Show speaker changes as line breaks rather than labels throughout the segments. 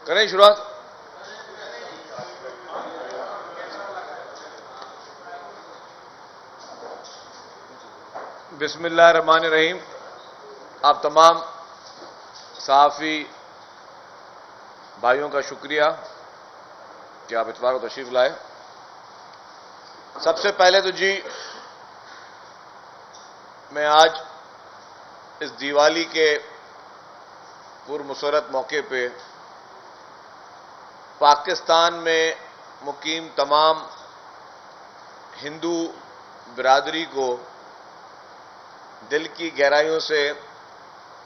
کریں شروعات. بسم اللہ الرحمن الرحیم. آپ تمام صحافی بھائیوں کا شکریہ کہ آپ اتوار کو تشریف لائے. سب سے پہلے تو میں آج اس دیوالی کے پرمسرت موقع پہ پاکستان میں مقیم تمام ہندو برادری کو دل کی گہرائیوں سے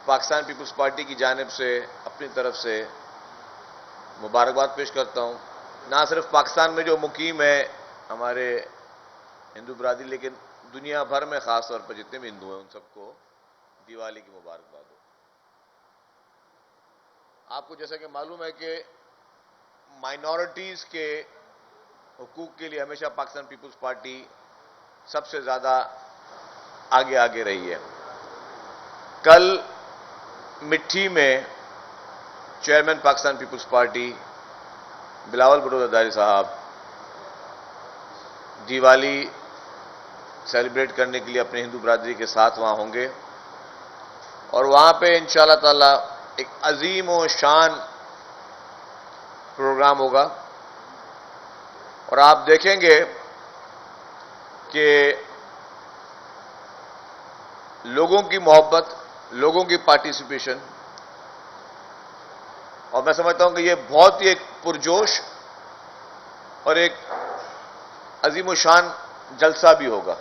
پاکستان پیپلز پارٹی کی جانب سے اپنی طرف سے مبارکباد پیش کرتا ہوں. نہ صرف پاکستان میں جو مقیم ہے ہمارے ہندو برادری، لیکن دنیا بھر میں خاص طور پر جتنے بھی ہندو ہیں ان سب کو دیوالی کی مبارکباد ہو. آپ کو جیسا کہ معلوم ہے کہ مائنورٹیز کے حقوق کے لیے ہمیشہ پاکستان پیپلز پارٹی سب سے زیادہ آگے رہی ہے. کل مٹھی میں چیئرمین پاکستان پیپلز پارٹی بلاول بھٹو زرداری صاحب دیوالی سیلیبریٹ کرنے کے لیے اپنے ہندو برادری کے ساتھ وہاں ہوں گے، اور وہاں پہ انشاءاللہ تعالی ایک عظیم و شان پروگرام ہوگا. اور آپ دیکھیں گے کہ لوگوں کی محبت، لوگوں کی پارٹیسپیشن، اور میں سمجھتا ہوں کہ یہ بہت ہی ایک پرجوش اور ایک عظیم و شان جلسہ بھی ہوگا.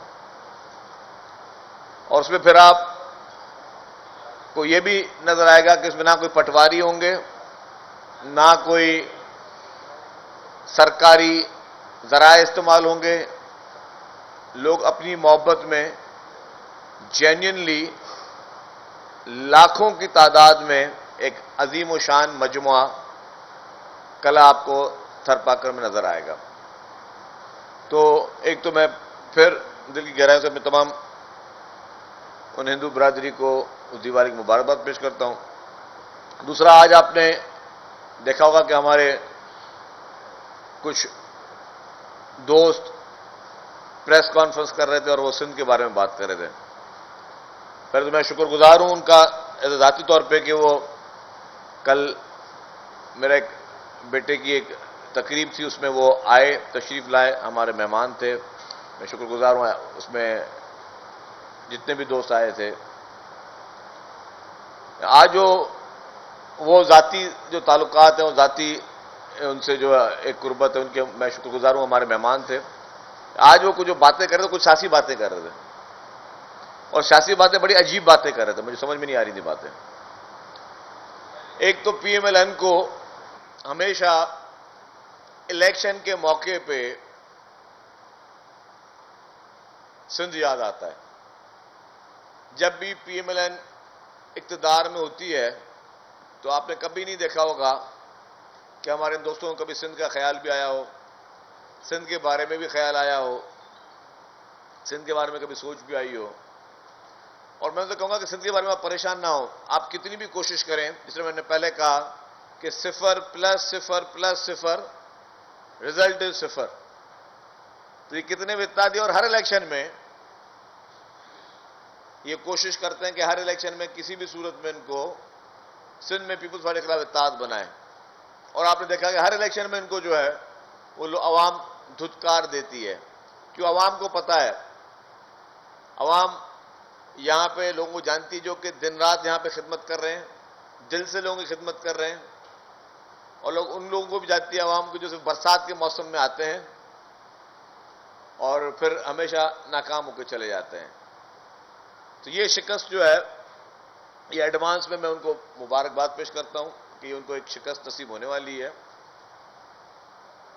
اور اس میں پھر آپ کو یہ بھی نظر آئے گا کہ اس میں نہ کوئی پٹواری ہوں گے، نہ کوئی سرکاری ذرائع استعمال ہوں گے. لوگ اپنی محبت میں جینوئنلی لاکھوں کی تعداد میں ایک عظیم و شان مجموعہ کل آپ کو تھر پاکر میں نظر آئے گا. تو ایک تو میں پھر دل کی گہرائیوں سے میں تمام ان ہندو برادری کو اس دیوالی کی مبارکباد پیش کرتا ہوں. دوسرا، آج آپ نے دیکھا ہوگا کہ ہمارے کچھ دوست پریس کانفرنس کر رہے تھے اور وہ سندھ کے بارے میں بات کر رہے تھے. پہلے تو میں شکر گزار ہوں ان کا ذاتی طور پہ کہ وہ کل میرا ایک بیٹے کی ایک تقریب تھی، اس میں وہ آئے، تشریف لائے، ہمارے مہمان تھے. میں شکر گزار ہوں اس میں جتنے بھی دوست آئے تھے. آج وہ ذاتی جو تعلقات ہیں، وہ ذاتی ان سے جو ایک قربت ہے ان کے، میں شکر گزار ہوں ہمارے مہمان تھے. آج وہ کچھ جو باتیں کر رہے تھے، کچھ سیاسی باتیں کر رہے تھے، اور سیاسی باتیں بڑی عجیب باتیں کر رہے تھے، مجھے سمجھ میں نہیں آ رہی تھی باتیں. ایک تو پی ایم ایل این کو ہمیشہ الیکشن کے موقع پہ سندھ یاد آتا ہے. جب بھی پی ایم ایل این اقتدار میں ہوتی ہے تو آپ نے کبھی نہیں دیکھا ہوگا کہ ہمارے دوستوں کو کبھی سندھ کا خیال بھی آیا ہو، سندھ کے بارے میں بھی خیال آیا ہو، سندھ کے بارے میں کبھی سوچ بھی آئی ہو. اور میں تو کہوں گا کہ سندھ کے بارے میں آپ پریشان نہ ہو. آپ کتنی بھی کوشش کریں، جس طرح میں نے پہلے کہا کہ 0+0+0 رزلٹ 0. تو یہ کتنے بھی اتحادی اور ہر الیکشن میں یہ کوشش کرتے ہیں کہ ہر الیکشن میں کسی بھی صورت میں ان کو سندھ میں پیپلز پارٹی کے خلاف اتحاد بنائیں. اور آپ نے دیکھا کہ ہر الیکشن میں ان کو جو ہے وہ عوام دھتکار دیتی ہے. کیوں؟ عوام کو پتہ ہے، عوام یہاں پہ لوگوں کو جانتی جو کہ دن رات یہاں پہ خدمت کر رہے ہیں، دل سے لوگوں کی خدمت کر رہے ہیں. اور لوگ ان لوگوں کو بھی جانتی ہے عوام کو جو صرف برسات کے موسم میں آتے ہیں اور پھر ہمیشہ ناکام ہو کے چلے جاتے ہیں. تو یہ شکست جو ہے، یہ ایڈوانس میں ان کو مبارکباد پیش کرتا ہوں کہ ان کو ایک شکست نصیب ہونے والی ہے.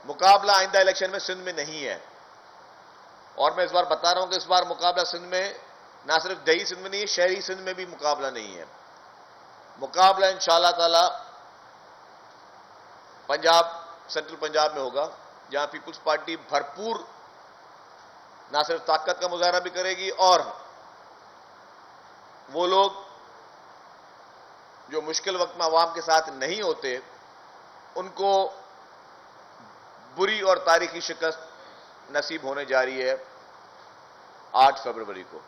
مقابلہ آئندہ الیکشن میں سندھ میں نہیں ہے. اور میں اس بار بتا رہا ہوں کہ اس بار مقابلہ سندھ میں نہ صرف دیہی سندھ میں نہیں ہے، شہری سندھ میں بھی مقابلہ نہیں ہے. مقابلہ انشاءاللہ تعالی پنجاب، سینٹرل پنجاب میں ہوگا، جہاں پیپلز پارٹی بھرپور نہ صرف طاقت کا مظاہرہ بھی کرے گی، اور وہ لوگ جو مشکل وقت میں عوام کے ساتھ نہیں ہوتے ان کو بری اور تاریخی شکست نصیب ہونے جا رہی ہے 8 فروری کو۔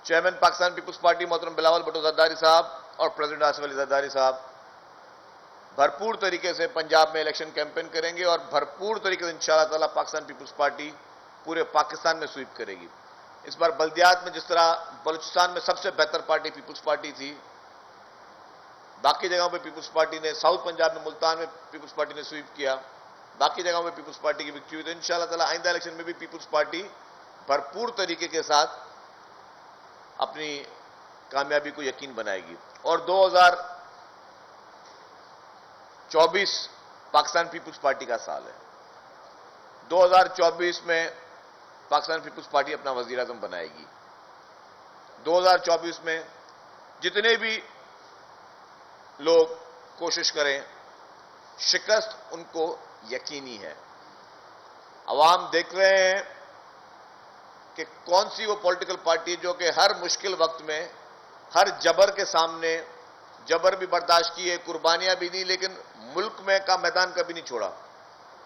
چیئرمین پاکستان پیپلز پارٹی محترم بلاول بھٹو زرداری صاحب اور پریزیڈنٹ آصف علی زرداری صاحب بھرپور طریقے سے پنجاب میں الیکشن کیمپین کریں گے اور بھرپور طریقے سے انشاءاللہ تعالی پاکستان پیپلز پارٹی پورے پاکستان میں سویپ کرے گی۔ اس بار بلدیات میں جس طرح بلوچستان میں سب سے بہتر پارٹی پیپلز پارٹی تھی، باقی جگہوں پہ پیپلز پارٹی نے، ساؤتھ پنجاب میں ملتان میں پیپلز پارٹی نے سویپ کیا، باقی جگہوں پہ پیپلز پارٹی کی وکٹری ہوئی، تو انشاءاللہ تعالی آئندہ الیکشن میں بھی پیپلز پارٹی بھرپور طریقے کے ساتھ اپنی کامیابی کو یقین بنائے گی۔ اور 2024 پاکستان پیپلز پارٹی کا سال ہے۔ 2024 میں پاکستان پیپلز پارٹی اپنا وزیر اعظم بنائے گی۔ 2024 میں جتنے بھی لوگ کوشش کریں، شکست ان کو یقینی ہے۔ عوام دیکھ رہے ہیں کہ کون سی وہ پولیٹیکل پارٹی جو کہ ہر مشکل وقت میں، ہر جبر کے سامنے جبر بھی برداشت کی ہے، قربانیاں بھی دی، لیکن ملک میں کا میدان کبھی نہیں چھوڑا۔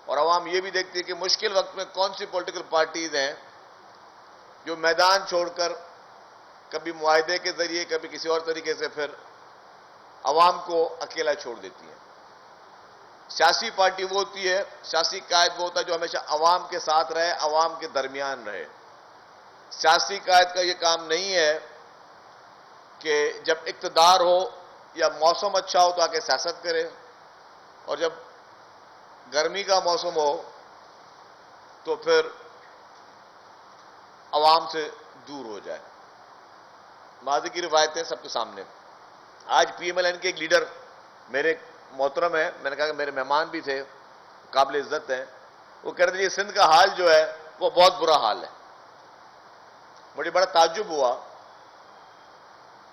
اور عوام یہ بھی دیکھتی ہے کہ مشکل وقت میں کون سی پولیٹیکل پارٹیز ہیں جو میدان چھوڑ کر کبھی معاہدے کے ذریعے کبھی کسی اور طریقے سے پھر عوام کو اکیلا چھوڑ دیتی ہیں۔ سیاسی پارٹی وہ ہوتی ہے، سیاسی قائد وہ ہوتا ہے جو ہمیشہ عوام کے ساتھ رہے، عوام کے درمیان رہے۔ سیاسی قائد کا یہ کام نہیں ہے کہ جب اقتدار ہو یا موسم اچھا ہو تو آ کے سیاست کرے، اور جب گرمی کا موسم ہو تو پھر عوام سے دور ہو جائے۔ ماضی کی روایتیں سب کے سامنے۔ آج پی ایم ایل این کے ایک لیڈر میرے محترم ہیں، میں نے کہا کہ میرے مہمان بھی تھے، قابل عزت ہیں، وہ کہہ رہے تھے سندھ کا حال جو ہے وہ بہت برا حال ہے۔ مجھے بڑا تعجب ہوا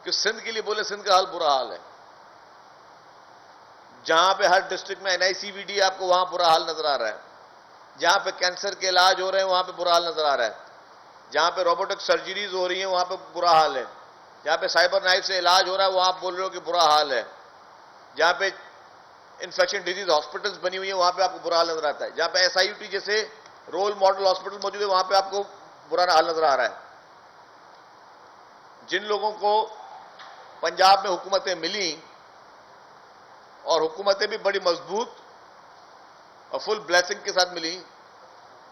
کہ سندھ کے لیے بولے سندھ کا حال برا حال ہے، جہاں پہ ہر ڈسٹرکٹ میں NICVD آپ کو وہاں برا حال نظر آ رہا ہے، جہاں پہ کینسر کے علاج ہو رہے ہیں وہاں پہ برا حال نظر آ رہا ہے، جہاں پہ روبوٹک سرجریز ہو رہی ہیں وہاں پہ برا حال ہے، جہاں پہ سائبر نائف سے علاج ہو رہا ہے وہاں آپ بول رہے ہو کہ برا حال ہے، جہاں پہ انفیکشن ڈیزیز ہاسپٹلز بنی ہوئی ہیں وہاں پہ آپ کو برا حال نظر آتا ہے، جہاں پہ SIUT جیسے رول ماڈل ہاسپٹل موجود ہے وہاں پہ آپ کو برا حال نظر آ رہا ہے۔ جن لوگوں کو پنجاب میں حکومتیں ملیں اور حکومتیں بھی بڑی مضبوط اور فل بلیسنگ کے ساتھ ملیں،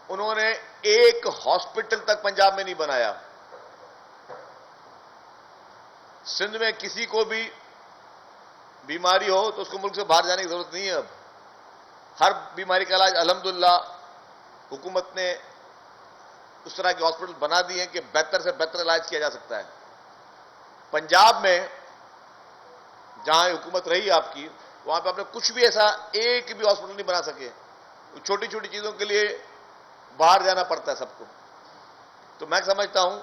انہوں نے ایک ہاسپٹل تک پنجاب میں نہیں بنایا۔ سندھ میں کسی کو بھی بیماری ہو تو اس کو ملک سے باہر جانے کی ضرورت نہیں ہے۔ اب ہر بیماری کا علاج الحمدللہ حکومت نے اس طرح کے ہاسپٹل بنا دیے ہیں کہ بہتر سے بہتر علاج کیا جا سکتا ہے۔ پنجاب میں جہاں حکومت رہی آپ کی، وہاں پہ آپ نے کچھ بھی ایسا ایک بھی ہاسپٹل نہیں بنا سکے، چھوٹی چھوٹی چیزوں کے لیے باہر جانا پڑتا ہے سب کو۔ تو میں سمجھتا ہوں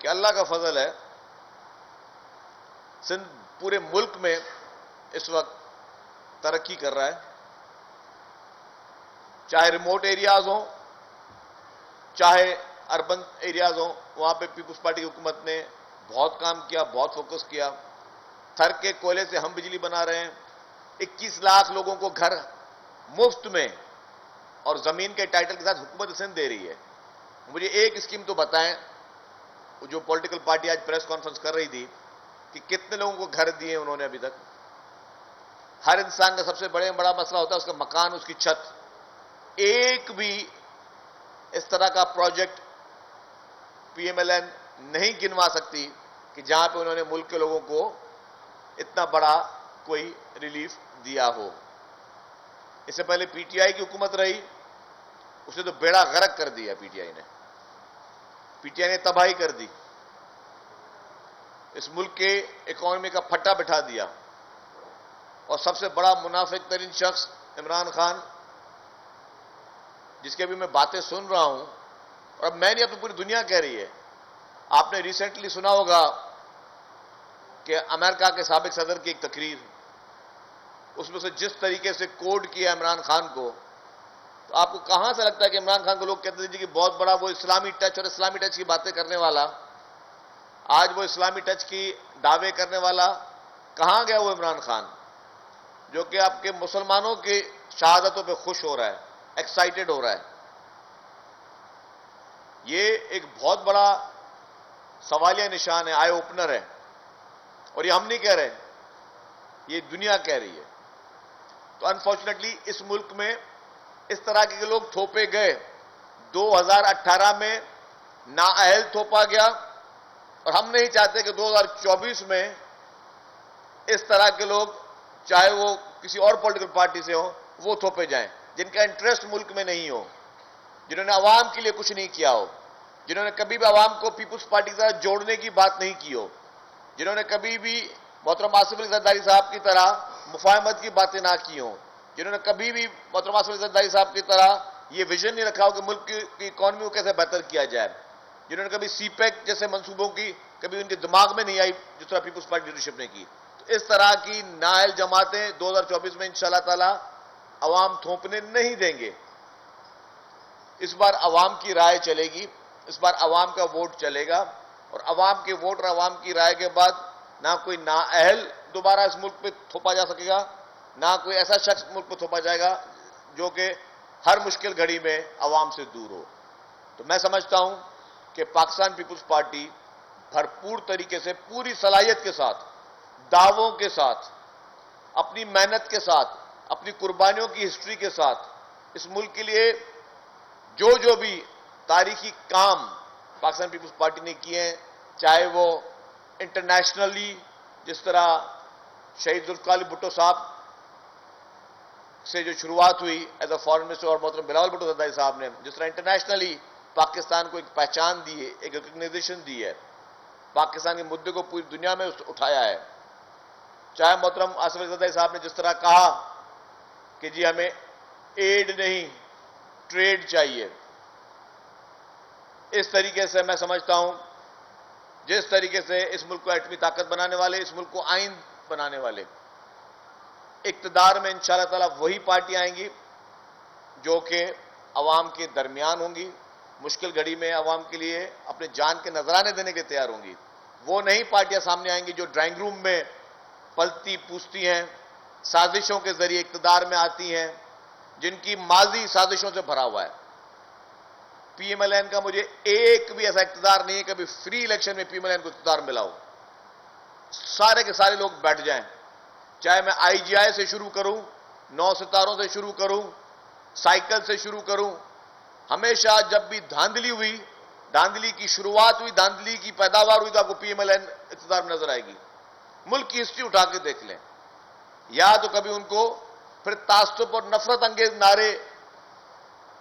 کہ اللہ کا فضل ہے، سندھ پورے ملک میں اس وقت ترقی کر رہا ہے، چاہے ریموٹ ایریاز ہوں چاہے اربن ایریاز ہوں، وہاں پہ پیپلز پارٹی کی حکومت نے بہت کام کیا، بہت فوکس کیا۔ تھر کے کوئلے سے ہم بجلی بنا رہے ہیں، 21 لاکھ لوگوں کو گھر مفت میں اور زمین کے ٹائٹل کے ساتھ حکومت سندھ دے رہی ہے۔ مجھے ایک اسکیم تو بتائیں، جو پولیٹیکل پارٹی آج پریس کانفرنس کر رہی تھی، کہ کتنے لوگوں کو گھر دیے انہوں نے ابھی تک۔ ہر انسان کا سب سے بڑا مسئلہ ہوتا ہے اس کا مکان، اس کی چھت۔ ایک بھی اس طرح کا پروجیکٹ PMLN نہیں گنوا سکتی کہ جہاں پہ انہوں نے ملک کے لوگوں کو اتنا بڑا کوئی ریلیف دیا ہو۔ اس سے پہلے PTI کی حکومت رہی، اسے تو بیڑا غرق کر دیا PTI نے۔ PTI نے تباہی کر دی، اس ملک کے اکانومی کا پھٹا بٹھا دیا، اور سب سے بڑا منافق ترین شخص عمران خان، جس کے بھی میں باتیں سن رہا ہوں، اور اب میں نہیں، اب تو پوری دنیا کہہ رہی ہے۔ آپ نے ریسنٹلی سنا ہوگا کہ امریکہ کے سابق صدر کی ایک تقریر، اس میں سے جس طریقے سے کوڈ کیا عمران خان کو، تو آپ کو کہاں سے لگتا ہے کہ عمران خان کو لوگ کہتے تھے کہ بہت بڑا وہ اسلامی ٹچ اور اسلامی ٹچ کی باتیں کرنے والا، آج وہ اسلامی ٹچ کی دعوے کرنے والا کہاں گیا وہ عمران خان؟ جو کہ آپ کے مسلمانوں کی شہادتوں پہ خوش ہو رہا ہے، ایکسائٹڈ ہو رہا ہے. یہ ایک بہت بڑا سوالیہ نشان ہے، آئی اوپنر ہے. اور یہ ہم نہیں کہہ رہے، یہ دنیا کہہ رہی ہے. تو انفارچونیٹلی اس ملک میں اس طرح کے لوگ تھوپے گئے. 2018 میں نااہل تھوپا گیا، اور ہم نہیں چاہتے کہ 2024 میں اس طرح کے لوگ، چاہے وہ کسی اور پولیٹیکل پارٹی سے ہوں، وہ تھوپے جائیں، جن کا انٹرسٹ ملک میں نہیں ہو، جنہوں نے عوام کے لیے کچھ نہیں کیا ہو، جنہوں نے کبھی بھی عوام کو پیپلز پارٹی کے ساتھ جوڑنے کی بات نہیں کی ہو، جنہوں نے کبھی بھی محترم آصف علی زرداری صاحب کی طرح مفاہمت کی باتیں نہ کی ہوں، جنہوں نے کبھی بھی محترم آصف علی زرداری صاحب کی طرح یہ ویژن نہیں رکھا ہو کہ ملک کی اکانومی کو کیسے بہتر کیا جائے، جنہوں نے کبھی سی پیک جیسے منصوبوں کی کبھی ان کے دماغ میں نہیں آئی جس طرح پیپلز پارٹی لیڈرشپ نے کی. تو اس طرح کی نااہل جماعتیں 2024 میں انشاءاللہ تعالی عوام تھوپنے نہیں دیں گے. اس بار عوام کی رائے چلے گی، اس بار عوام کا ووٹ چلے گا، اور عوام کے ووٹ اور عوام کی رائے کے بعد نہ کوئی نااہل دوبارہ اس ملک پہ تھوپا جا سکے گا، نہ کوئی ایسا شخص ملک پہ تھوپا جائے گا جو کہ ہر مشکل گھڑی میں عوام سے دور ہو. تو میں سمجھتا ہوں کہ پاکستان پیپلز پارٹی بھرپور طریقے سے، پوری صلاحیت کے ساتھ، دعووں کے ساتھ، اپنی محنت کے ساتھ، اپنی قربانیوں کی ہسٹری کے ساتھ اس ملک کے لیے جو بھی تاریخی کام پاکستان پیپلز پارٹی نے کیے ہیں، چاہے وہ انٹرنیشنلی جس طرح شہید ذوالفقار علی بھٹو صاحب سے جو شروعات ہوئی ایز اے فارن منسٹر، اور محترم بلاول بھٹو زرداری صاحب نے جس طرح انٹرنیشنلی پاکستان کو ایک پہچان دی ہے، ایک ریکگنائزیشن دی ہے، پاکستان کے مدعے کو پوری دنیا میں اٹھایا ہے، چاہے محترم آصف علی زرداری صاحب نے جس طرح کہا کہ جی ہمیں ایڈ نہیں ٹریڈ چاہیے. اس طریقے سے میں سمجھتا ہوں جس طریقے سے اس ملک کو ایٹمی طاقت بنانے والے، اس ملک کو آئین بنانے والے، اقتدار میں انشاءاللہ تعالی وہی پارٹی آئیں گی جو کہ عوام کے درمیان ہوں گی، مشکل گھڑی میں عوام کے لیے اپنے جان کے نذرانے دینے کے تیار ہوں گی. وہ نہیں پارٹیاں سامنے آئیں گی جو ڈرائنگ روم میں پلتی پوستی ہیں، سازشوں کے ذریعے اقتدار میں آتی ہیں، جن کی ماضی سازشوں سے بھرا ہوا ہے. پی ایم ایل این کا مجھے ایک بھی ایسا اقتدار نہیں ہے کبھی فری الیکشن میں پی ایم ایل این کو اقتدار ملا ہو. سارے کے سارے لوگ بیٹھ جائیں، چاہے میں آئی جی آئی سے شروع کروں، 9 ستاروں سے شروع کروں، سائیکل سے شروع کروں، ہمیشہ جب بھی دھاندلی ہوئی، دھاندلی کی شروعات ہوئی، دھاندلی کی پیداوار ہوئی، تو آپ کو پی ایم ایل این اقتدار میں نظر آئے گی. ملک کی ہسٹری اٹھا کے دیکھ لیں. یا تو کبھی ان کو پھر تعصب اور نفرت انگیز نعرے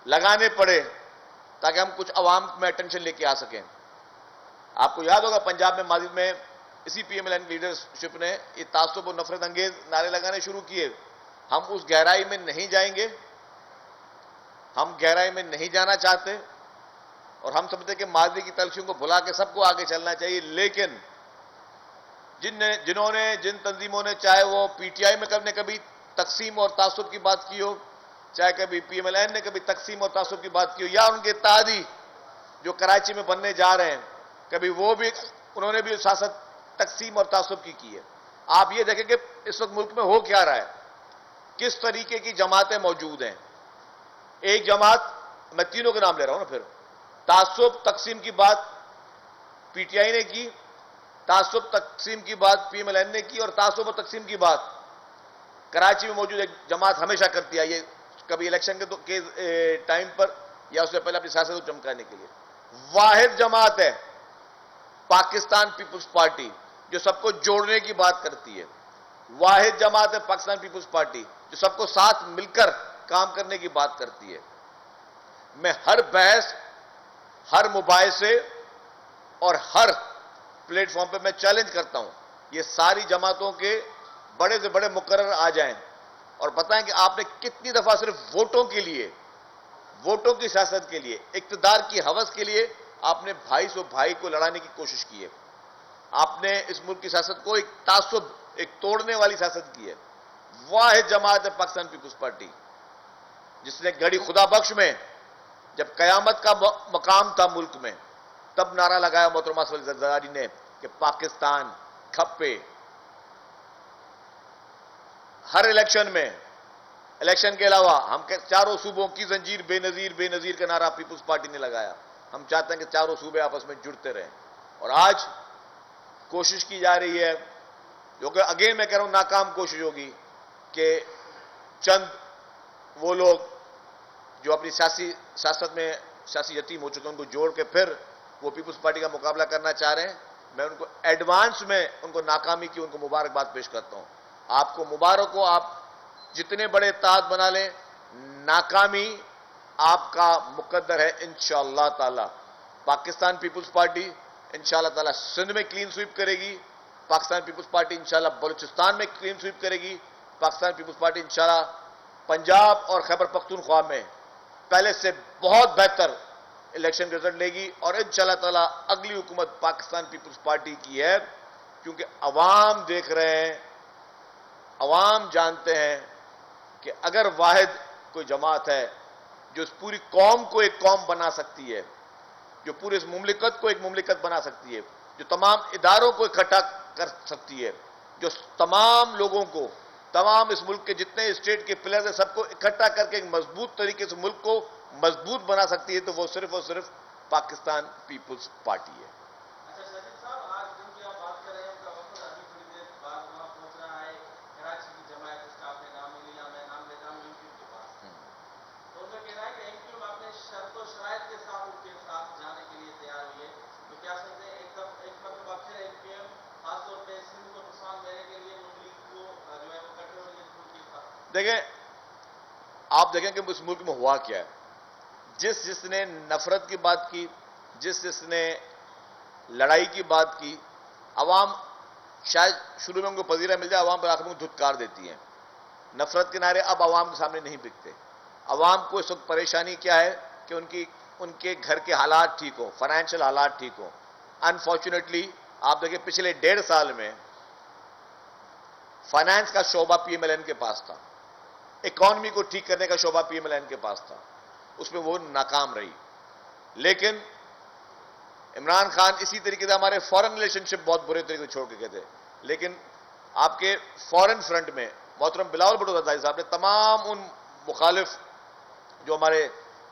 لگانے پڑے تاکہ ہم کچھ عوام میں اٹینشن لے کے آ سکیں. آپ کو یاد ہوگا پنجاب میں ماضی میں اسی P M L N leadership نے یہ تعصب اور نفرت انگیز نعرے لگانے شروع کیے. ہم اس گہرائی میں نہیں جائیں گے، ہم گہرائی میں نہیں جانا چاہتے، اور ہم سمجھتے کہ ماضی کی تلخیوں کو بھلا کے سب کو آگے چلنا چاہیے. لیکن جن تنظیموں نے، چاہے وہ پی ٹی آئی میں کبھی تقسیم اور تعصب کی بات کی ہو، چاہے کبھی پی ایم ایل این نے کبھی تقسیم اور تعصب کی بات کی ہو، یا ان کے اتحادی جو کراچی میں بننے جا رہے ہیں، کبھی انہوں نے بھی سیاست تقسیم اور تعصب کی ہے. آپ یہ دیکھیں کہ اس وقت ملک میں ہو کیا رہا ہے، کس طریقے کی جماعتیں موجود ہیں. ایک جماعت، میں تینوں کے نام لے رہا ہوں نا، پھر تعصب تقسیم کی بات پی ٹی آئی نے کی، تعصب تقسیم کی بات پی ایم ایل این نے کی، اور تعصب اور تقسیم کی بات کراچی میں موجود ایک جماعت ہمیشہ کرتی ہے، یہ کبھی الیکشن کے ٹائم پر یا اس سے پہلے اپنی سیاست کو چمکانے کے لیے. واحد جماعت ہے پاکستان پیپلز پارٹی جو سب کو جوڑنے کی بات کرتی ہے. واحد جماعت ہے پاکستان پیپلز پارٹی جو سب کو ساتھ مل کر کام کرنے کی بات کرتی ہے. میں ہر بحث، ہر مباحثے اور ہر پلیٹ فارم پہ میں چیلنج کرتا ہوں یہ ساری جماعتوں کے بڑے سے بڑے مقرر آ جائیں اور بتائیں کہ آپ نے کتنی دفعہ صرف ووٹوں کے لیے، ووٹوں کی سیاست کے لیے، اقتدار کی ہوس کے لیے آپ نے بھائی سو بھائی کو لڑانے کی کوشش کی ہے. آپ نے اس ملک کی سیاست کو ایک تعصب، ایک توڑنے والی سیاست کی ہے. واحد جماعت ہے پاکستان پیپلز پارٹی جس نے گھڑی خدا بخش میں جب قیامت کا مقام تھا ملک میں، تب نعرہ لگایا محترم آصف علی زرداری نے کہ پاکستان کھپے. ہر الیکشن میں، الیکشن کے علاوہ ہم چاروں صوبوں کی زنجیر بے نظیر کا نعرہ پیپلز پارٹی نے لگایا. ہم چاہتے ہیں کہ چاروں صوبے آپس میں جڑتے رہیں. اور آج کوشش کی جا رہی ہے، جو کہ اگین میں کہہ رہا ہوں ناکام کوشش ہوگی، کہ چند وہ لوگ جو اپنی سیاست میں سیاسی یتیم ہو چکے ہیں ان کو جوڑ کے پھر وہ پیپلز پارٹی کا مقابلہ کرنا چاہ رہے ہیں. میں ان کو ایڈوانس میں ان کو ناکامی کی ان کو مبارکباد پیش کرتا ہوں. آپ کو مبارک ہو، آپ جتنے بڑے اتحاد بنا لیں، ناکامی آپ کا مقدر ہے انشاءاللہ تعالی. پاکستان پیپلز پارٹی انشاءاللہ تعالی سندھ میں کلین سویپ کرے گی. پاکستان پیپلز پارٹی انشاءاللہ بلوچستان میں کلین سویپ کرے گی. پاکستان پیپلز پارٹی انشاءاللہ پنجاب اور خیبر پختونخوا میں پہلے سے بہت بہتر الیکشن رزلٹ لے گی. اور انشاءاللہ تعالی اگلی حکومت پاکستان پیپلز پارٹی کی ہے، کیونکہ عوام دیکھ رہے ہیں، عوام جانتے ہیں کہ اگر واحد کوئی جماعت ہے جو اس پوری قوم کو ایک قوم بنا سکتی ہے، جو پورے اس مملکت کو ایک مملکت بنا سکتی ہے، جو تمام اداروں کو اکٹھا کر سکتی ہے، جو تمام لوگوں کو، تمام اس ملک کے جتنے اسٹیٹ کے پلرز ہیں سب کو اکٹھا کر کے ایک مضبوط طریقے سے ملک کو مضبوط بنا سکتی ہے، تو وہ صرف اور صرف پاکستان پیپلز پارٹی ہے.
اچھا ساجد صاحب، آج جن کی آپ بات کر رہے ہیں ان کا وفد ابھی تھوڑی دیر بعد وہاں پہنچ رہا ہے. کراچی کی جماعت، جس کا آپ نے نام لیا، میں نام لیتا ہوں ایم کیو کے پاس. تو ان کا کہنا ہے کہ ایم کیو آپ نے شرط و شرائط کے ساتھ ان کے ساتھ جانے کے لیے تیار ہوئی ہے. تو کیا سمجھتے ہیں ایک مرتبہ پھر ایم پی ایم خاص طور پہ سندھ کو نقصان دینے کے لیے نون لیگ کو جو ہے وہ کٹ رہی ہے؟
دیکھیں، آپ دیکھیں کہ اس ملک میں ہوا کیا ہے. جس نے نفرت کی بات کی، جس نے لڑائی کی بات کی، عوام شاید شروع میں ان کو پذیرہ مل جائے، عوام پر آخر میں دھتکار دیتی ہیں. نفرت کے نعرے اب عوام کے سامنے نہیں بکتے. عوام کو اس وقت پریشانی کیا ہے کہ ان کے گھر کے حالات ٹھیک ہوں، فائنینشیل حالات ٹھیک ہوں. انفارچونیٹلی آپ دیکھیں پچھلے 1.5 سال میں فائنانس کا شعبہ پی ایم ایل این کے پاس تھا، اکانومی کو ٹھیک کرنے کا شعبہ پی ایم ایل این کے پاس تھا، اس میں وہ ناکام رہی. لیکن عمران خان اسی طریقے سے ہمارے فورن ریلیشن شپ بہت برے طریقے سے چھوڑ کے گئے تھے. لیکن آپ کے فورن فرنٹ میں محترم بلاول بھٹو زرداری صاحب نے تمام ان مخالف جو ہمارے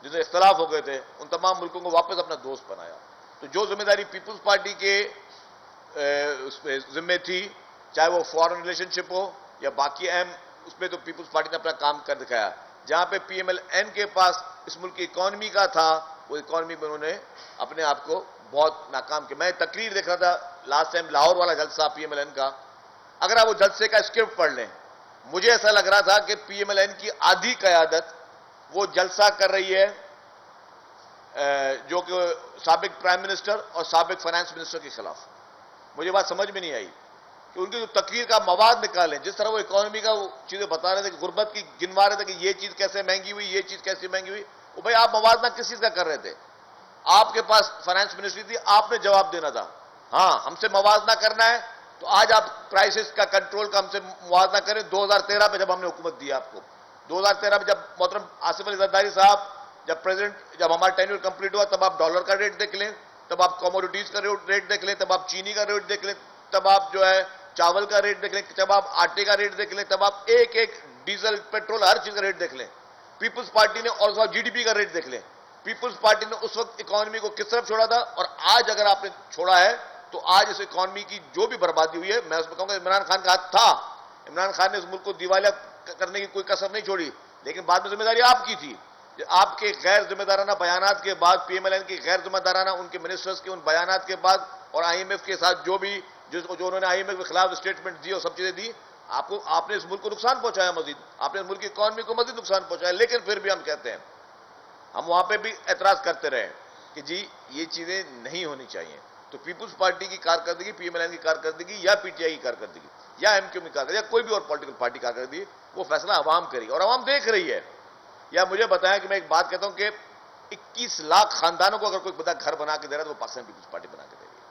جن سے اختلاف ہو گئے تھے ان تمام ملکوں کو واپس اپنا دوست بنایا. تو جو ذمہ داری پیپلز پارٹی کے ذمہ تھی، چاہے وہ فورن ریلیشن شپ ہو یا باقی اہم، اس پہ تو پیپلز پارٹی نے اپنا کام کر دکھایا. جہاں پہ پی ایم ایل این کے پاس اس ملک کی اکانومی کا تھا، وہ اکانومی میں انہوں نے اپنے آپ کو بہت ناکام کیا. میں تقریر دیکھ رہا تھا لاسٹ ٹائم لاہور والا جلسہ پی ایم ایل این کا. اگر آپ وہ جلسے کا اسکرپٹ پڑھ لیں، مجھے ایسا لگ رہا تھا کہ پی ایم ایل این کی آدھی قیادت وہ جلسہ کر رہی ہے جو کہ سابق پرائم منسٹر اور سابق فائنانس منسٹر کے خلاف. مجھے بات سمجھ میں نہیں آئی کہ ان کی جو تقریر کا مواد نکالیں، جس طرح وہ اکانومی کا وہ چیزیں بتا رہے تھے کہ غربت کی گنوا رہے تھے کہ یہ چیز کیسے مہنگی ہوئی، یہ چیز کیسے مہنگی ہوئی. وہ بھائی آپ موازنہ کس چیز کا کر رہے تھے؟ آپ کے پاس فائنانس منسٹری تھی، آپ نے جواب دینا تھا. ہاں ہم سے موازنہ کرنا ہے تو آج آپ پرائسز کا کنٹرول کا ہم سے موازنہ کریں. 2013 میں جب ہم نے حکومت دی آپ کو، 2013 میں جب محترم آصف علی زرداری صاحب جب ہمارا ٹینیور کمپلیٹ ہوا، تب آپ ڈالر کا ریٹ دیکھ لیں، تب آپ کموڈیٹیز کا ریٹ دیکھ لیں، تب آپ چینی کا ریٹ دیکھ لیں، تب آپ جو ہے چاول کا ریٹ دیکھ لیں، تب آپ آٹے کا ریٹ دیکھ لیں، تب آپ ایک ڈیزل پیٹرول ہر چیز کا ریٹ دیکھ لیں. پیپلز پارٹی نے اور جی ڈی پی کا ریٹ دیکھ لیں. پیپلز پارٹی نے اس وقت اکانومی کو کس طرف چھوڑا تھا، اور آج اگر آپ نے چھوڑا ہے تو آج اس اکانومی کی جو بھی بربادی ہوئی ہے، میں اس میں کہوں گا عمران خان کا ہاتھ تھا. عمران خان نے اس ملک کو دیوالیہ کرنے کی کوئی کسر نہیں چھوڑی، لیکن بعد میں ذمہ داری آپ کی تھی. آپ کے غیر ذمہ دارانہ بیانات کے بعد، پی ایم ایل این کی غیر ذمہ دارانہ ان کے منسٹرز کے ان بیانات کے بعد، اور آئی ایم ایف کے ساتھ جو انہوں نے آئی ایم ایف کے خلاف اسٹیٹمنٹ دی اور سب چیزیں دی، آپ نے اس ملک کو نقصان پہنچایا. مزید آپ نے اس ملک کی اکانومی کو مزید نقصان پہنچایا. لیکن پھر بھی ہم کہتے ہیں، ہم وہاں پہ بھی اعتراض کرتے رہے کہ جی یہ چیزیں نہیں ہونی چاہیے. تو پیپلز پارٹی کی کارکردگی، پی ایم ایل این کی کارکردگی یا پی ٹی آئی کی کارکردگی یا ایم کیو کی کارکردگی یا کوئی بھی اور پولیٹیکل پارٹی کی کارکردگی، وہ فیصلہ عوام کرے گی اور عوام دیکھ رہی ہے. یا مجھے بتایا کہ میں ایک بات کہتا ہوں کہ 21 لاکھ خاندانوں کو اگر کوئی بندہ گھر بنا کے دے رہا ہے تو وہ پاکستان پیپلز پارٹی بنا کے دے رہی ہے.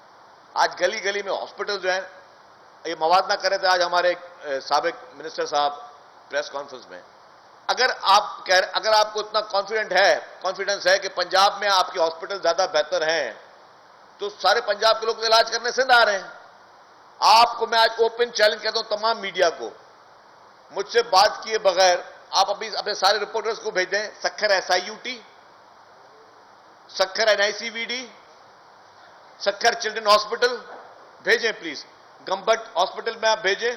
آج گلی گلی میں ہاسپٹل جو ہیں یہ موازنہ کر رہے تھے. آج ہمارے سابق منسٹر صاحب پریس کانفرنس میں، اگر آپ کو اتنا کانفیڈنس ہے کہ پنجاب میں آپ کے ہاسپٹل زیادہ بہتر ہیں، تو سارے پنجاب کے لوگ علاج کرنے سندھ آ رہے ہیں. آپ کو میں آج اوپن چیلنج کہتا ہوں تمام میڈیا کو، مجھ سے بات کیے بغیر آپ ابھی اپنے سارے رپورٹرز کو بھیج دیں. Sukkur SIUT, Sukkur NICVD, Sukkur children hospital بھیجیں پلیز. گمبٹ ہاسپٹل میں آپ بھیجیں.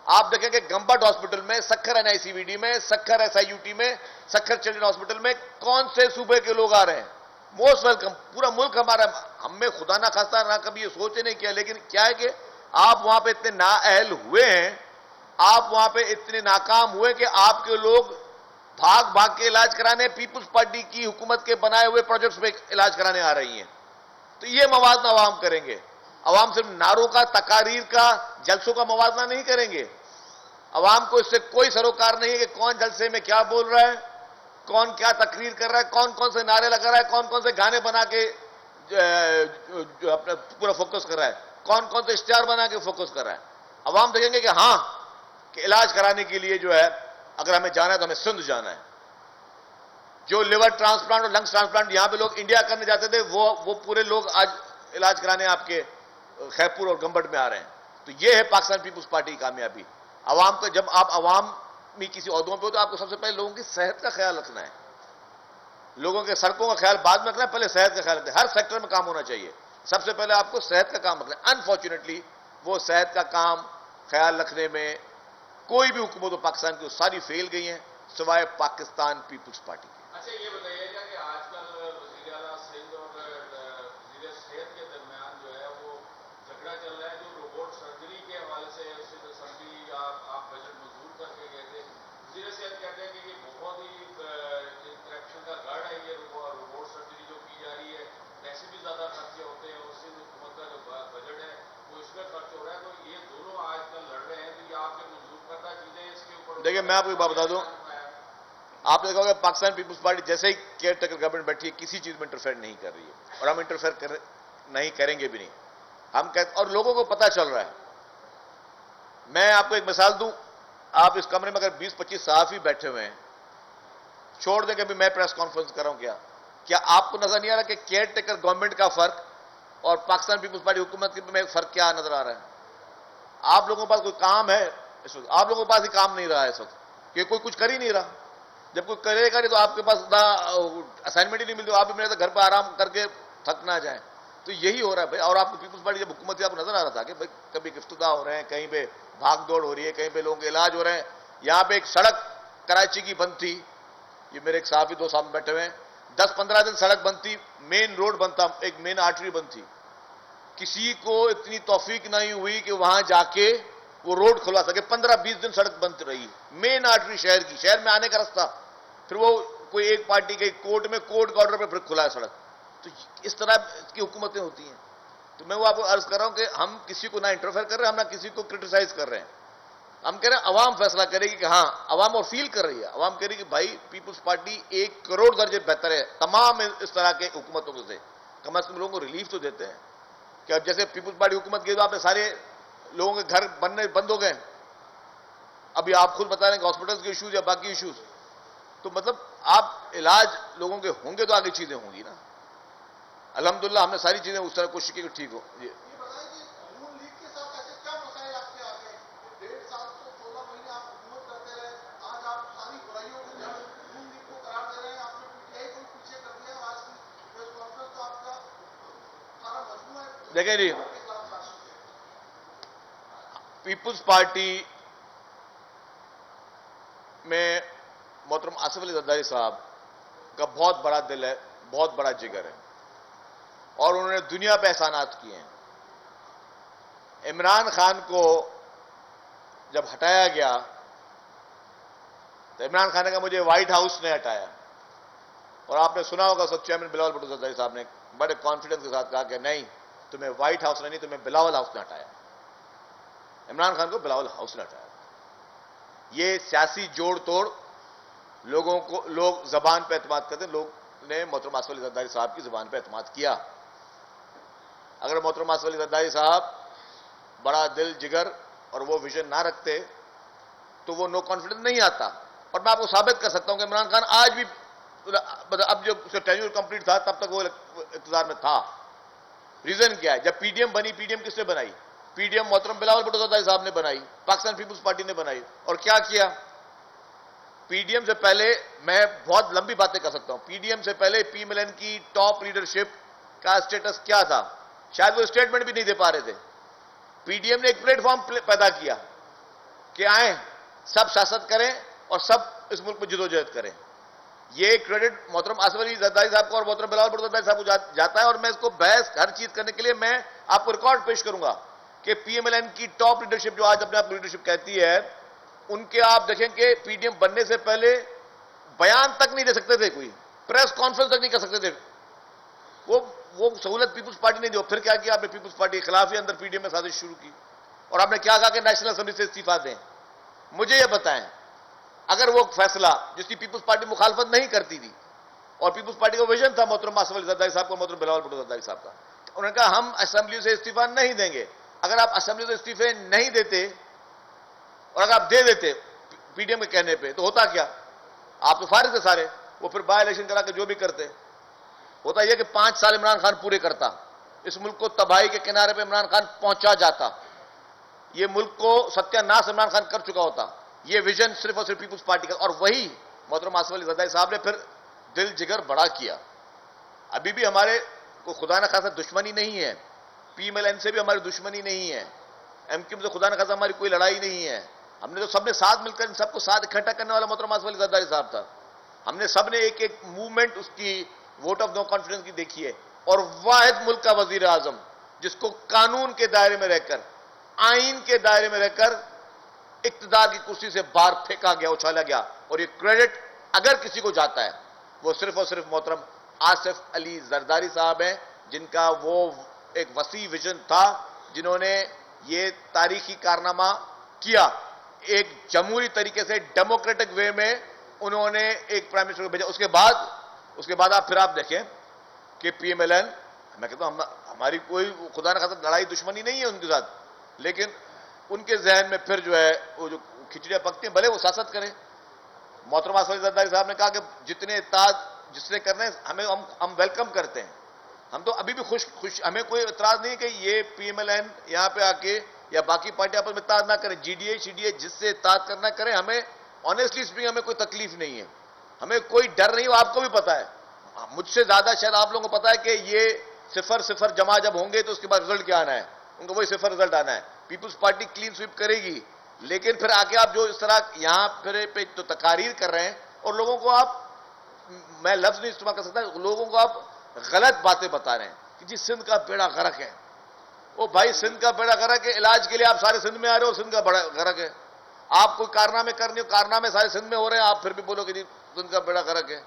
آپ دیکھیں کہ گمبٹ ہاسپٹل میں, سکھر NICVD میں, سکھر SIUT میں, سکھر چلڈرن ہاسپٹل میں کون سے صوبے کے لوگ آ رہے ہیں. Most welcome. پورا ملک ہمارا, ہم میں خدا نہ خواستہ نہ کبھی یہ سوچے نہیں کیا, لیکن کیا ہے کہ آپ وہاں پہ اتنے نااہل ہوئے ہیں, آپ وہاں پہ اتنے ناکام ہوئے کہ آپ کے لوگ بھاگ بھاگ کے علاج کرانے پیپلز پارٹی کی حکومت کے بنائے ہوئے پروجیکٹس پہ علاج کرانے آ رہی ہیں. تو یہ موازنہ عوام کریں گے. عوام صرف نعروں کا, تقاریر کا, جلسوں کا موازنہ نہیں کریں گے. عوام کو اس سے کوئی سروکار نہیں ہے کہ کون جلسے میں کیا بول رہا ہے, کون کیا تقریر کر رہا ہے, کون کون سے نعرے لگا رہا ہے, کون کون سے گانے بنا کے اپنا پورا فوکس کر رہا ہے, کون کون سے اشتہار بنا کے فوکس کر رہا ہے. عوام دیکھیں گے کہ ہاں کہ علاج کرانے کے لیے جو ہے اگر ہمیں جانا ہے تو ہمیں سندھ جانا ہے. جو لیور ٹرانسپلانٹ اور لنگس ٹرانسپلانٹ یہاں پہ لوگ انڈیا کرنے جاتے تھے, وہ پورے لوگ آج علاج کرانے آپ کے خیرپور اور گمبٹ میں آ رہے ہیں. تو یہ ہے پاکستان پیپلز پارٹی کی کامیابی. عوام کو, جب آپ عوام میں کسی عہدوں پہ ہو تو آپ کو سب سے پہلے لوگوں کی صحت کا خیال رکھنا ہے. لوگوں کے سڑکوں کا خیال بعد میں رکھنا ہے, پہلے صحت کا خیال رکھنا ہے. ہر سیکٹر میں کام ہونا چاہیے. سب سے پہلے آپ کو صحت کا کام رکھنا ہے. انفارچونیٹلی وہ صحت کا کام خیال رکھنے میں کوئی بھی حکومت ہو پاکستان کی, وہ ساری فیل گئی ہیں سوائے پاکستان پیپلز پارٹی کی.
اچھا یہ بتائیے گا کہ آج کل وزیر اعلیٰ سندھ اور وزیر صحت کے درمیان جو ہے وہ جھگڑا چل رہا ہے, جو روبوٹ سرجری کے حوالے سے اسمبلی آپ بجٹ منظور کر کے گئے تھے. وزیر صحت کہتے ہیں کہ یہ بہت ہی کرپشن کا گڑھ ہے, یہ روبوٹ سرجری جو کی جا رہی ہے, پیسے بھی زیادہ خرچے ہوتے ہیں, اور سندھ حکومت کا جو بجٹ ہے وہ اس میں خرچ ہو رہا ہے. تو یہ دونوں آج کل لڑ رہے ہیں, تو یہ آپ کے منظور کردہ چیزیں اس کے اوپر.
دیکھیں میں آپ کو ایک بات بتا دوں, آپ نے دیکھا ہوگا پاکستان پیپلز پارٹی جیسے ہی کیئر ٹیکر گورنمنٹ بیٹھی ہے کسی چیز میں انٹرفیئر نہیں کر رہی ہے, اور ہم انٹرفیئر نہیں کریں گے بھی نہیں. ہم کہتے, اور لوگوں کو پتہ چل رہا ہے. میں آپ کو ایک مثال دوں, آپ اس کمرے میں اگر 20-25 صحافی بیٹھے ہوئے ہیں, چھوڑ دیں کہ ابھی میں پریس کانفرنس کر رہا ہوں, کیا آپ کو نظر نہیں آ رہا کہ کیئر ٹیکر گورنمنٹ کا فرق اور پاکستان پیپلز پارٹی حکومت میں فرق کیا نظر آ رہا ہے؟ آپ لوگوں کے پاس کوئی کام ہے اس وقت, آپ لوگوں کے پاس ہی کام نہیں رہا ہے اس وقت, کہ کوئی کچھ کر ہی نہیں رہا. جب کوئی کرے گا نہیں تو آپ کے پاس اسائنمنٹ ہی نہیں ملتی, آپ بھی میرے گھر پہ آرام کر کے تھک نہ جائیں. تو یہی ہو رہا ہے بھائی. اور آپ کو پیپلز پارٹی جب حکومت آپ کو نظر آ رہا تھا کہ بھائی کبھی افتتاح ہو رہے ہیں, کہیں پہ بھاگ دوڑ ہو رہی ہے, کہیں پہ لوگوں کے علاج ہو رہے ہیں. یہاں پہ ایک سڑک کراچی کی بند تھی, یہ میرے ایک صحافی 2 سامنے بیٹھے ہوئے ہیں, 10-15 دن سڑک بند تھی, مین روڈ بنتا, ایک مین آرٹری بند تھی. کسی کو اتنی توفیق نہیں ہوئی کہ وہاں جا کے وہ روڈ کھلوا سکے. 15-20 دن سڑک بند رہی, مین آرٹری شہر کی, شہر میں آنے کا راستہ. پھر وہ کوئی ایک پارٹی کے کوٹ میں کوٹ کا آرڈر پہ پھر کھلا ہے سڑک. تو اس طرح کی حکومتیں ہوتی ہیں. تو میں وہ آپ کو عرض کر رہا ہوں کہ ہم کسی کو نہ انٹرفیئر کر رہے ہیں, ہم نہ کسی کو کرٹیسائز کر رہے ہیں. ہم کہہ رہے ہیں عوام فیصلہ کرے گی کہ ہاں, عوام اور فیل کر رہی ہے, عوام کہہ رہی ہے کہ بھائی پیپلز پارٹی 1 کروڑ درجے بہتر ہے تمام اس طرح کے حکومتوں سے. کم از کم لوگوں کو ریلیف تو دیتے ہیں. کہ اب جیسے پیپلز پارٹی حکومت کی تو آپ نے سارے لوگوں کے گھر بننے بند ہو گئے. ابھی آپ خود بتا رہے ہیں کہ ہاسپٹلس کے ایشوز یا باقی ایشوز, تو مطلب آپ علاج لوگوں کے ہوں گے تو آگے چیزیں ہوں گی نا. الحمدللہ ہم نے ساری چیزیں اس طرح کوشش کی کہ ٹھیک ہو.
یہ بتائیں کہ نون لیگ کے ساتھ ایسے کیا مسائل آپ کے آ گئے؟ 1.5 سال سے 16 مہینے آپ حکومت کرتے رہے, آج آپ ساری برائیوں کو جڑ نون لیگ کو قرار دے رہے ہیں, آپ نے PTI کو پیچھے کر دیا. آج کی پریس کانفرنس تو آپ کا سارا مجموعہ ہے.
دیکھیں جی, پیپلز پارٹی میں محترم آصف علی زرداری صاحب کا بہت بڑا دل ہے, بہت بڑا جگر ہے, اور انہوں نے دنیا پہ احسانات کیے ہیں. عمران خان کو جب ہٹایا گیا تو عمران خان نے کہا مجھے وائٹ ہاؤس نے ہٹایا, اور آپ نے سنا ہوگا سب چیئرمین بلاول بھٹو زرداری صاحب نے بڑے کانفیڈنس کے ساتھ کہا کہ نہیں, تمہیں وائٹ ہاؤس نے نہیں, تمہیں بلاول ہاؤس نے ہٹایا. عمران خان کو بلاول ہاؤس نے ہٹایا. یہ سیاسی جوڑ توڑ, لوگوں کو, لوگ زبان پہ اعتماد کرتے ہیں. لوگ نے محترم آصف علی زرداری صاحب کی زبان پہ اعتماد کیا. اگر محترم آصف علی زرداری صاحب بڑا دل جگر اور وہ ویژن نہ رکھتے تو وہ نو کانفیڈنس نہیں آتا. اور میں آپ کو ثابت کر سکتا ہوں کہ عمران خان آج بھی, اب جب اس کا ٹینیور کمپلیٹ تھا تب تک وہ اقتدار میں تھا. ریزن کیا ہے؟ جب پی ڈی ایم بنی, پی ڈی ایم کس نے بنائی؟ پی ڈی ایم محترم بلاول بھٹو زرداری صاحب نے بنائی, پاکستان پیپلز پارٹی نے بنائی. اور کیا کیا؟ پی ڈی ایم سے پہلے, میں بہت لمبی باتیں کر سکتا ہوں, پی ڈی ایم سے پہلے پی ایم ایل این کی ٹاپ لیڈرشپ کا اسٹیٹس کیا تھا؟ شاید وہ اسٹیٹمنٹ بھی نہیں دے پا رہے تھے. پی ڈی ایم نے ایک پلیٹ فارم پیدا کیا کہ آئیں سب سیاست کریں اور سب اس ملک میں جدوجہد کریں. یہ کریڈٹ محترم آصف علی زرداری صاحب کو اور محترم بلاول بھٹو زرداری صاحب کو جاتا ہے, اور میں اس کو بحث ہر چیز کرنے کے لیے میں آپ کو ریکارڈ پیش کروں گا کہ پی ایم ایل این کی ٹاپ لیڈرشپ جو آج اپنے آپ لیڈرشپ کہتی ہے, ان کے آپ دیکھیں کہ پی ڈی ایم بننے سے پہلے بیان تک نہیں دے سکتے تھے, کوئی پریس کانفرنس تک نہیں کر سکتے تھے. وہ سہولت پیپلز پارٹی نے دی. پھر کیا کیا آپ نے؟ پیپلز پارٹی کے خلاف ہی اندر پی ڈی ایم میں سازش شروع کی, اور آپ نے کیا کہا کہ نیشنل اسمبلی سے استعفیٰ دیں. مجھے یہ بتائیں, اگر وہ فیصلہ جس کی پیپلز پارٹی مخالفت نہیں کرتی تھی, اور پیپلز پارٹی کا ویژن تھا محترم آصف علی زرداری صاحب کو, محترم بلاول بھٹو زرداری صاحب کا, انہوں نے کہا ہم اسمبلی سے استعفیٰ نہیں دیں گے. اگر آپ اسمبلی سے استعفے نہیں دیتے, اور اگر آپ دے دیتے پی ڈی ایم کے کہنے پہ, تو ہوتا کیا؟ آپ تو فارغ تھے سارے. وہ پھر بائی الیکشن کرا کے جو بھی کرتے, ہوتا یہ کہ 5 سال عمران خان پورے کرتا, اس ملک کو تباہی کے کنارے پہ عمران خان پہنچا جاتا, یہ ملک کو ستیہ ناش عمران خان کر چکا ہوتا. یہ ویژن صرف اور صرف پیپلز پارٹی کا, اور وہی محترم آصف علی زرداری صاحب نے پھر دل جگر بڑا کیا. ابھی بھی ہمارے کو خدا نہ خاصا دشمنی نہیں ہے, پی ایم ایل این سے بھی ہماری دشمنی نہیں ہے, ایم کیو ایم سے خدا نہ خاصا ہماری کوئی لڑائی نہیں ہے. ہم نے تو سب نے ساتھ مل کر ان سب کو ساتھ اکٹھا کرنے والا محترم آصف علی زرداری صاحب تھا. ہم نے سب نے ایک ایک موومنٹ اس کی ووٹ آف نو کانفیڈنس کی دیکھی ہے, اور واحد ملک کا وزیر اعظم جس کو قانون کے دائرے میں رہ کر, آئین کے دائرے میں رہ کر اقتدار کی کرسی سے باہر پھینکا گیا, اچھالا گیا. اور یہ کریڈٹ اگر کسی کو جاتا ہے وہ صرف اور صرف محترم آصف علی زرداری صاحب ہیں, جن کا وہ ایک وسیع ویژن تھا, جنہوں نے یہ تاریخی کارنامہ کیا. ایک جمہوری طریقے سے ڈیموکریٹک وے میں انہوں نے ایک پرائم منسٹر کو بھیجا. اس کے بعد آپ دیکھیں کہ پی ایم ایل این, میں کہتا ہوں ہماری کوئی خدا نہ خاصا لڑائی دشمنی نہیں ہے ان کے ساتھ, لیکن ان کے ذہن میں پھر جو ہے وہ جو کھچڑیاں پکتی ہیں, بھلے وہ سیاست کریں. محترم آصف علی زرداری صاحب نے کہا کہ جتنے اتحاد جس نے کرنے ہم ویلکم کرتے ہیں. ہم تو ابھی بھی خوش, ہمیں کوئی اعتراض نہیں کہ یہ پی ایم ایل این یہاں پہ آ کے یا باقی پارٹیاں آپس میں اتحاد نہ کریں, جی ڈی اے جس سے اتحاد کرنا کریں. ہمیں آنیسٹلی اسپیکنگ ہمیں کوئی تکلیف نہیں ہے, ہمیں کوئی ڈر نہیں. آپ کو بھی پتا ہے, مجھ سے زیادہ شاید آپ لوگوں کو پتا ہے کہ یہ 0-0 جمع جب ہوں گے تو اس کے بعد رزلٹ کیا آنا ہے, ان کو وہی 0 رزلٹ آنا ہے. پیپلز پارٹی کلین سویپ کرے گی, لیکن پھر آ کے آپ جو اس طرح یہاں پہ تو تقاریر کر رہے ہیں, اور لوگوں کو آپ, میں لفظ نہیں استعمال کر سکتا, لوگوں کو آپ غلط باتیں بتا رہے ہیں کہ جی سندھ کا بیڑا غرق ہے. وہ بھائی سندھ کا بیڑا غرق ہے, علاج کے لیے آپ سارے سندھ میں آ رہے ہو, سندھ کا بیڑا غرق ہے. آپ کوئی کارنامے کرنے ہو, کارنامے سارے سندھ میں ہو رہے ہیں, آپ پھر بھی بولو کہ جی سندھ کا بیڑا غرق ہے.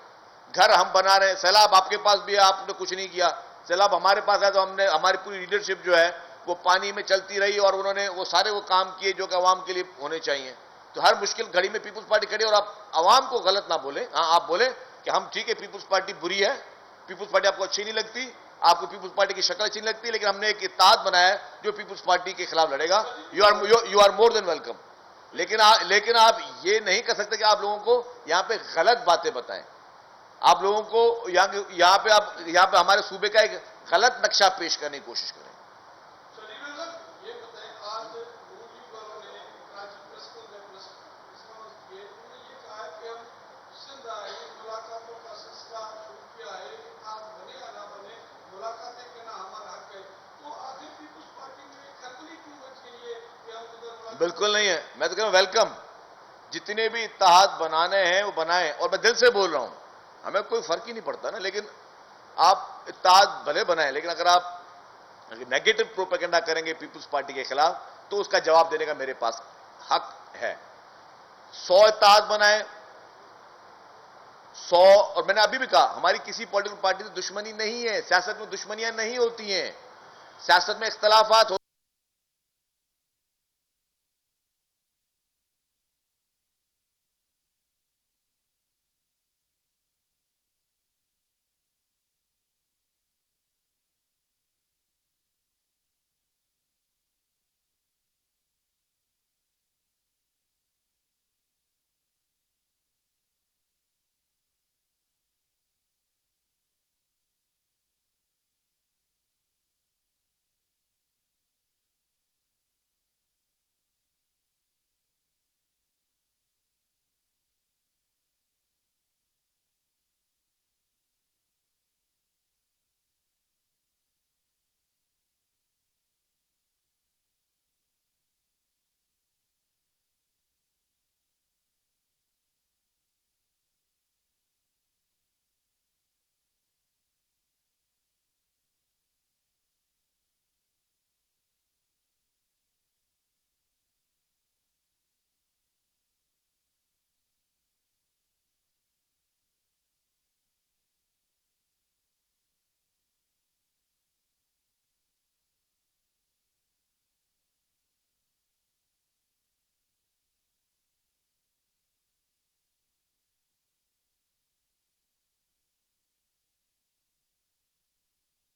گھر ہم بنا رہے ہیں, سیلاب آپ کے پاس بھی ہے, آپ نے کچھ نہیں کیا. سیلاب ہمارے پاس ہے تو ہم نے, ہماری پوری لیڈرشپ جو ہے وہ پانی میں چلتی رہی, اور انہوں نے وہ سارے وہ کام کیے جو کہ عوام کے لیے ہونے چاہیے. تو ہر مشکل گھڑی میں پیپلز پارٹی کھڑی, اور آپ عوام کو غلط نہ بولیں. ہاں آپ بولیں کہ ہم ٹھیک ہے پیپلز پارٹی بری ہے, پیپلز پارٹی آپ کو اچھی نہیں لگتی, آپ کو پیپلز پارٹی کی شکل اچھی نہیں لگتی, لیکن ہم نے ایک اتحاد بنایا ہے جو پیپلز پارٹی کے خلاف لڑے گا. You are more than welcome. لیکن آپ یہ نہیں کر سکتے کہ آپ لوگوں کو یہاں پہ غلط باتیں بتائیں. آپ لوگوں کو یہاں پہ ہمارے صوبے کا ایک غلط نقشہ پیش کرنے کی کوشش کریں. بالکل نہیں ہے, میں تو کہہ رہا ہوں ویلکم. جتنے بھی اتحاد بنانے ہیں وہ بنائیں, اور میں دل سے بول رہا ہوں, ہمیں کوئی فرق ہی نہیں پڑتا نا. لیکن آپ اتحاد بھلے بنائیں, لیکن اگر آپ نیگیٹو پروپیگنڈا کریں گے پیپلز پارٹی کے خلاف تو اس کا جواب دینے کا میرے پاس حق ہے. 100 اتحاد بنائیں, 100. اور میں نے ابھی بھی کہا ہماری کسی پولیٹیکل پارٹی سے دشمنی نہیں ہے, سیاست میں دشمنیاں نہیں ہوتی ہیں, سیاست میں اختلافات